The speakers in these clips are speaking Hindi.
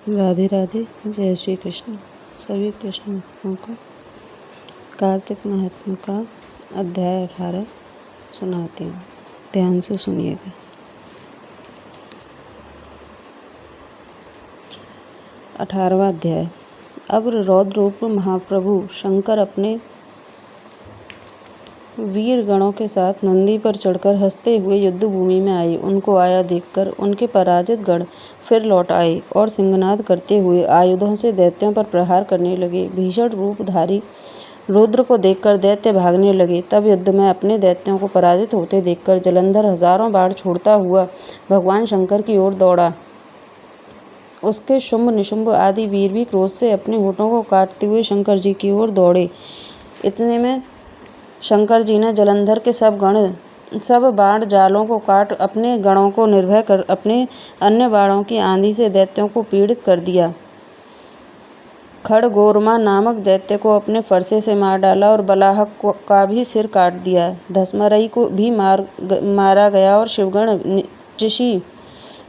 राधे राधे। जय श्री कृष्ण। सभी कृष्ण भक्तों को कार्तिक महात्म्य का अध्याय 18 सुनाती हूँ। ध्यान से सुनिएगा। 18वां अध्याय। अब रौद्र रूप महाप्रभु शंकर अपने वीर गणों के साथ नंदी पर चढ़कर हंसते हुए युद्ध भूमि में आए। उनको आया देखकर उनके पराजित गण फिर लौट आए और सिंहनाद करते हुए आयुधों से दैत्यों पर प्रहार करने लगे। भीषण रूपधारी रुद्र को देखकर दैत्य भागने लगे। तब युद्ध में अपने दैत्यों को पराजित होते देखकर जलंधर हजारों बाण छोड़ता हुआ भगवान शंकर की ओर दौड़ा। उसके शुंभ निशुंभ आदि वीर भी क्रोध से अपने होठों को काटते हुए शंकर जी की ओर दौड़े। इतने में शंकर जी ने जलंधर के सब बाण जालों को काट अपने गणों को निर्भय कर अपने अन्य बाणों की आंधी से दैत्यों को पीड़ित कर दिया। खड़गोरमा नामक दैत्य को अपने फरसे से मार डाला और बलाहक का भी सिर काट दिया। धसमरई को भी मारा गया और शिवगण ऋषि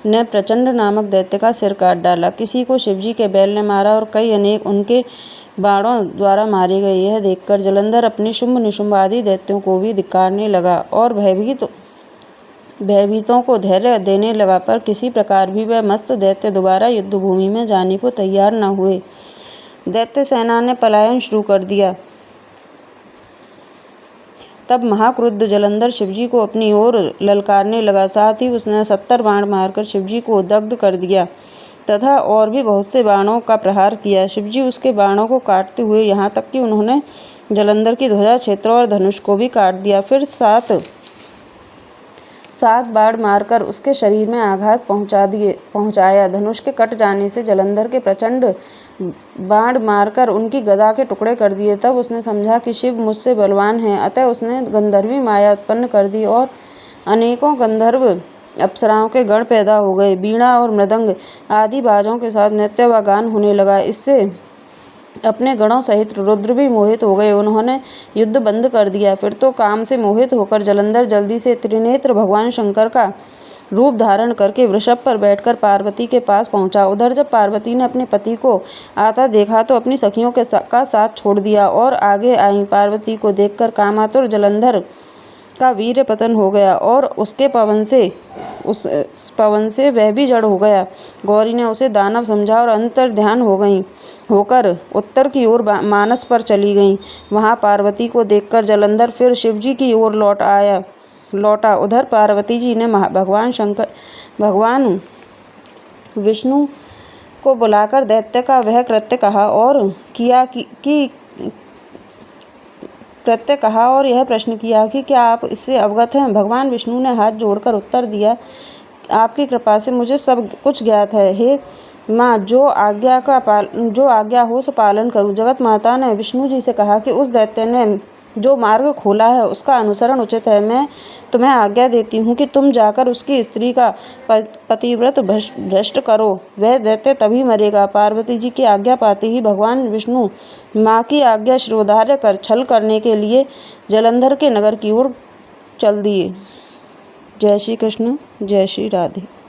ने प्रचंड नामक दैत्य का सिर काट डाला। किसी को शिवजी के बैल ने मारा और कई अनेक उनके बाणों द्वारा मारे गए। यह देखकर जलंधर अपने शुंभ निशुंभ आदि दैत्यों को भी धिक्कारने लगा और भयभीतों को धैर्य देने लगा, पर किसी प्रकार भी वह मस्त दैत्य दोबारा युद्ध भूमि में जाने को तैयार न हुए। दैत्य सेना ने पलायन शुरू कर दिया। तब महाक्रुद्ध जलंधर शिवजी को अपनी ओर ललकारने लगा। साथ ही उसने 70 बाण मारकर शिवजी को दग्ध कर दिया तथा और भी बहुत से बाणों का प्रहार किया। शिवजी उसके बाणों को काटते हुए यहाँ तक कि उन्होंने जलंधर की ध्वजा क्षेत्र और धनुष को भी काट दिया। फिर सात बाण मारकर उसके शरीर में आघात पहुँचाया। धनुष के कट जाने से जलंधर के प्रचंड बाण मारकर उनकी गदा के टुकड़े कर दिए। तब उसने समझा कि शिव मुझसे बलवान हैं, अतः उसने गंधर्वी माया उत्पन्न कर दी और अनेकों गंधर्व अप्सराओं के गण पैदा हो गए। बीणा और मृदंग आदि बाजों के साथ नृत्य व गान होने लगा। इससे अपने गणों सहित रुद्र भी मोहित हो गए। उन्होंने युद्ध बंद कर दिया। फिर तो काम से मोहित होकर जलंधर जल्दी से त्रिनेत्र भगवान शंकर का रूप धारण करके वृषभ पर बैठकर पार्वती के पास पहुंचा। उधर जब पार्वती ने अपने पति को आता देखा तो अपनी सखियों का साथ छोड़ दिया और आगे आई। पार्वती को देखकर कामातुर जलंधर का वीर्य पतन हो गया और उस पवन से वह भी जड़ हो गया। गौरी ने उसे दानव समझा और अंतर्ध्यान होकर उत्तर की ओर मानस पर चली गईं। वहां पार्वती को देखकर जलंधर फिर शिवजी की ओर लौटा। उधर पार्वती जी ने भगवान विष्णु को बुलाकर दैत्य का वह कृत्य कहा और यह प्रश्न किया कि क्या आप इससे अवगत हैं। भगवान विष्णु ने हाथ जोड़कर उत्तर दिया, आपकी कृपा से मुझे सब कुछ ज्ञात है। हे माँ, जो आज्ञा हो सो पालन करूँ। जगत माता ने विष्णु जी से कहा कि उस दैत्य ने जो मार्ग खोला है उसका अनुसरण उचित है। मैं तुम्हें आज्ञा देती हूँ कि तुम जाकर उसकी स्त्री का पतिव्रत भ्रष्ट करो, वह दैत्य तभी मरेगा। पार्वती जी की आज्ञा पाते ही भगवान विष्णु माँ की आज्ञा शिरोधार्य कर छल करने के लिए जलंधर के नगर की ओर चल दिए। जय श्री कृष्ण। जय श्री राधे।